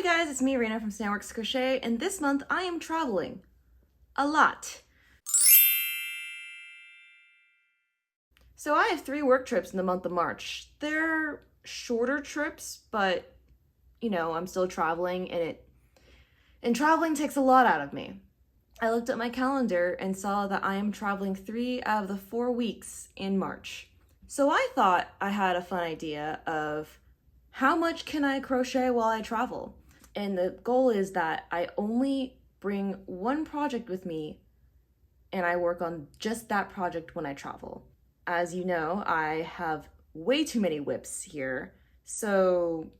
Hey guys, it's me, Rena from Snailworks Crochet, and this month I am traveling. A lot. So I have 3 work trips in the month of March. They're shorter trips, but I'm still traveling and traveling takes a lot out of me. I looked at my calendar and saw that I am traveling 3 out of the 4 weeks in March. So I thought I had a fun idea of how much can I crochet while I travel? And the goal is that I only bring one project with me and I work on just that project when I travel. As you know, I have way too many whips here. So,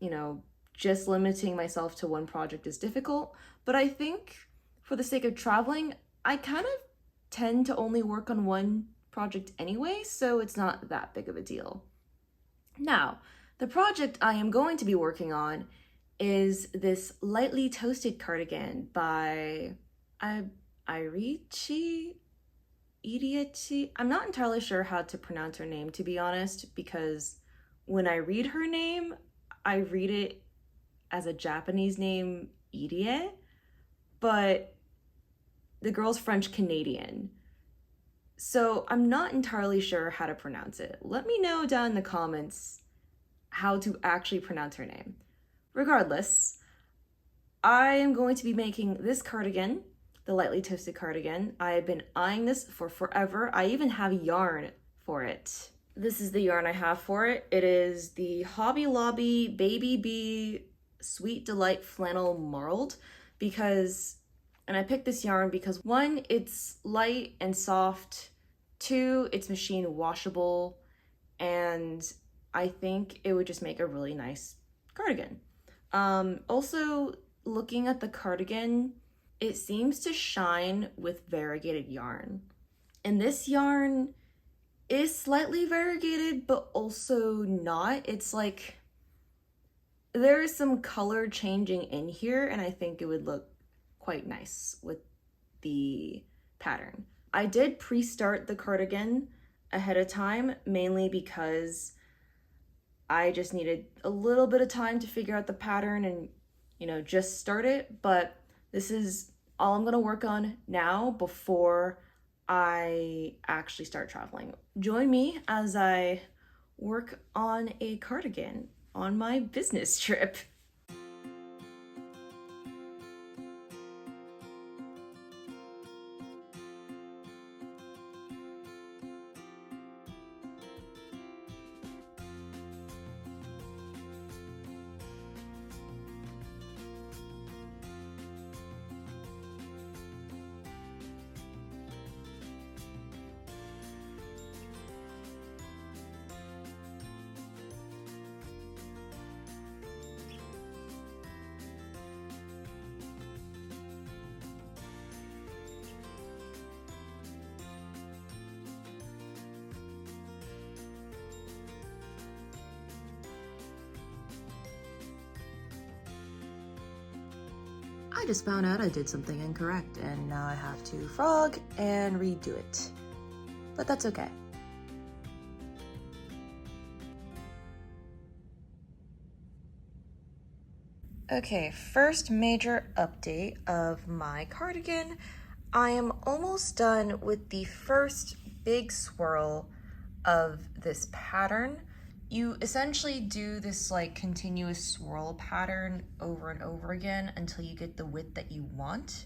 just limiting myself to one project is difficult. But I think for the sake of traveling, I kind of tend to only work on one project anyway, so it's not that big of a deal. Now, the project I am going to be working on is this lightly toasted cardigan by Irichi Idiachi. I'm not entirely sure how to pronounce her name, to be honest, because when I read her name, I read it as a Japanese name, Idie, but the girl's French Canadian. So I'm not entirely sure how to pronounce it. Let me know down in the comments how to actually pronounce her name. Regardless, I am going to be making this cardigan, the lightly toasted cardigan. I have been eyeing this for forever. I even have yarn for it. This is the yarn I have for it. It is the Hobby Lobby Baby Bee Sweet Delight Flannel Marled and I picked this yarn because 1, it's light and soft, 2, it's machine washable, and I think it would just make a really nice cardigan. Also, looking at the cardigan, it seems to shine with variegated yarn. And this yarn is slightly variegated, but also not. It's like there is some color changing in here, and I think it would look quite nice with the pattern. I did pre-start the cardigan ahead of time, mainly because I just needed a little bit of time to figure out the pattern and, just start it. But this is all I'm gonna work on now before I actually start traveling. Join me as I work on a cardigan on my business trip. I just found out I did something incorrect and now I have to frog and redo it. But that's okay. Okay, first major update of my cardigan. I am almost done with the first big swirl of this pattern. You essentially do this like continuous swirl pattern over and over again until you get the width that you want.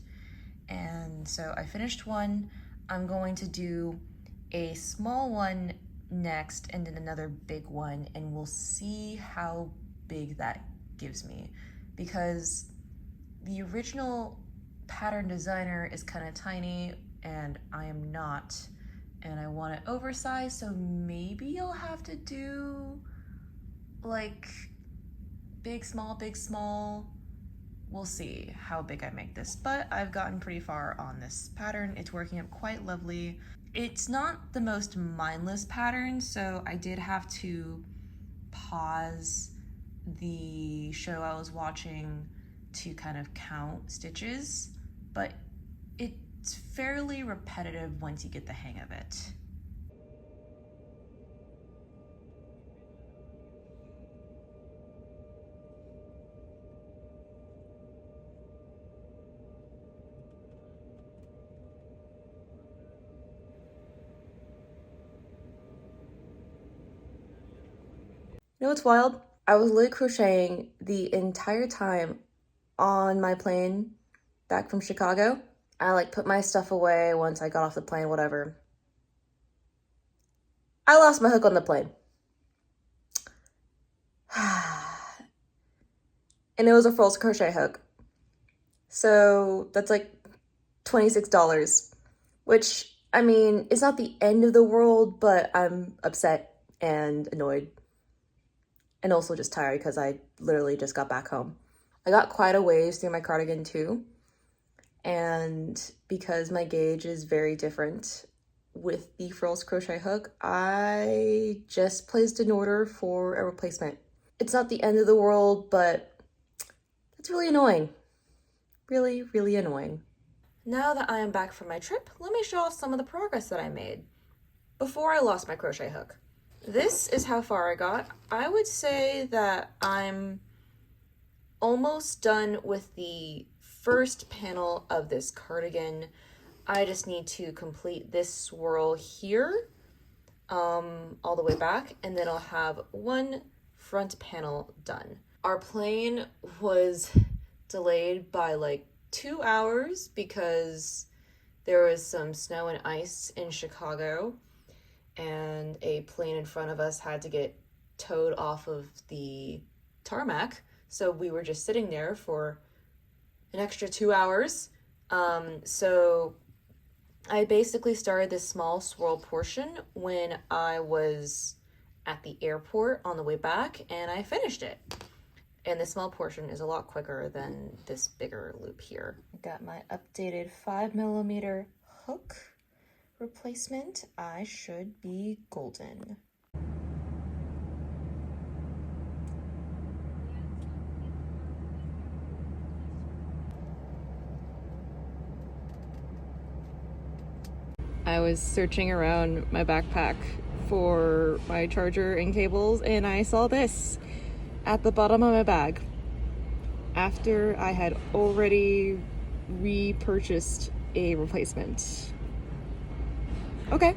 And so I finished one. I'm going to do a small one next and then another big one, and we'll see how big that gives me, because the original pattern designer is kind of tiny and I am not, and I want it oversized, so maybe I'll have to do like big, small. We'll see how big I make this, but I've gotten pretty far on this pattern. It's working out quite lovely. It's not the most mindless pattern, so I did have to pause the show I was watching to kind of count stitches, but it's fairly repetitive once you get the hang of it. know what's wild? I was literally crocheting the entire time on my plane back from Chicago. I like put my stuff away once I got off the plane, whatever. I lost my hook on the plane. And it was a false crochet hook. So that's like $26, which, I mean, it's not the end of the world, but I'm upset and annoyed. And also just tired because I literally just got back home. I got quite a ways through my cardigan too. And because my gauge is very different with the frills crochet hook, I just placed an order for a replacement. It's not the end of the world, but it's really annoying. Really, really annoying. Now that I am back from my trip, let me show off some of the progress that I made before I lost my crochet hook. This is how far I got. I would say that I'm almost done with the first panel of this cardigan. I just need to complete this swirl here, all the way back, and then I'll have one front panel done. Our plane was delayed by like 2 hours because there was some snow and ice in Chicago, and a plane in front of us had to get towed off of the tarmac. So we were just sitting there for an extra 2 hours. So I basically started this small swirl portion when I was at the airport on the way back, and I finished it. And the small portion is a lot quicker than this bigger loop here. I got my updated 5mm hook replacement. I should be golden. I was searching around my backpack for my charger and cables, and I saw this at the bottom of my bag after I had already repurchased a replacement. Okay.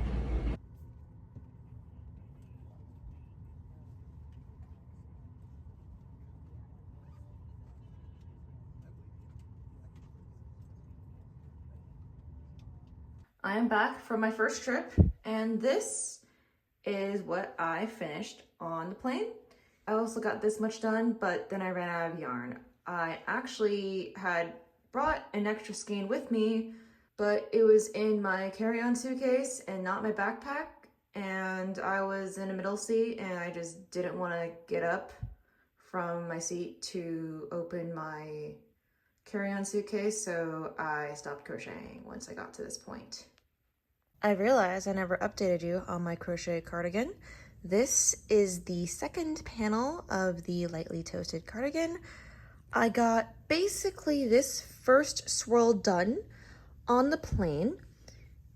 I am back from my first trip, and this is what I finished on the plane. I also got this much done, but then I ran out of yarn. I actually had brought an extra skein with me, but it was in my carry-on suitcase and not my backpack, and I was in a middle seat and I just didn't want to get up from my seat to open my carry-on suitcase, so I stopped crocheting once I got to this point. I realized I never updated you on my crochet cardigan. This is the second panel of the lightly toasted cardigan. I got basically this first swirl done on the plane,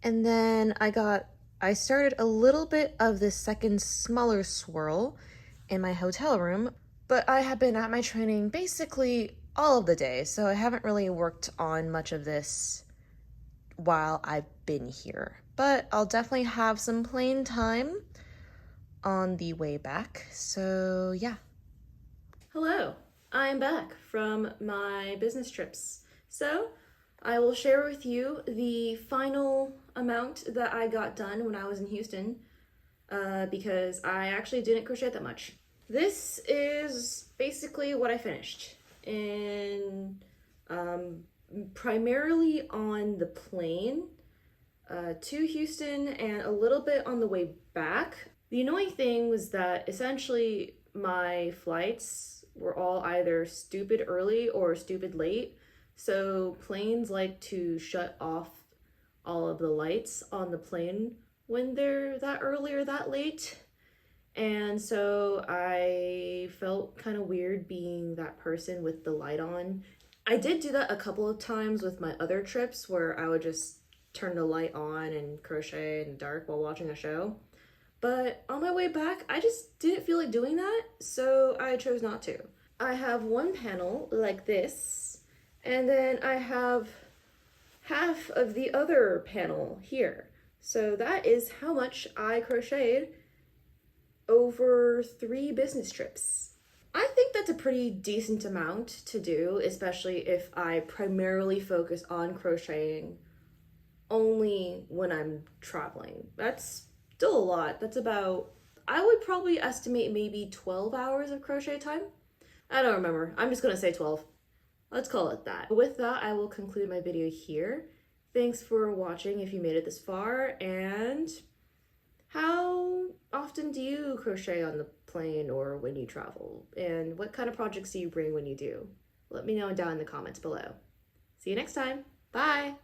and then I started a little bit of the second smaller swirl in my hotel room, but I have been at my training basically all of the day, so I haven't really worked on much of this while I've been here. But I'll definitely have some plane time on the way back, so yeah. Hello, I'm back from my business trips. So I will share with you the final amount that I got done when I was in Houston, because I actually didn't crochet that much. This is basically what I finished, and primarily on the plane to Houston and a little bit on the way back. The annoying thing was that essentially my flights were all either stupid early or stupid late. So planes like to shut off all of the lights on the plane when they're that early or that late. And so I felt kind of weird being that person with the light on. I did do that a couple of times with my other trips where I would just turn the light on and crochet in the dark while watching a show. But on my way back, I just didn't feel like doing that, so I chose not to. I have one panel like this, and then I have half of the other panel here. So that is how much I crocheted over 3 business trips. I think that's a pretty decent amount to do, especially if I primarily focus on crocheting only when I'm traveling. That's still a lot. That's about, I would probably estimate maybe 12 hours of crochet time. I don't remember. I'm just gonna say 12. Let's call it that. With that, I will conclude my video here. Thanks for watching if you made it this far, and how often do you crochet on the plane or when you travel? And what kind of projects do you bring when you do? Let me know down in the comments below. See you next time. Bye!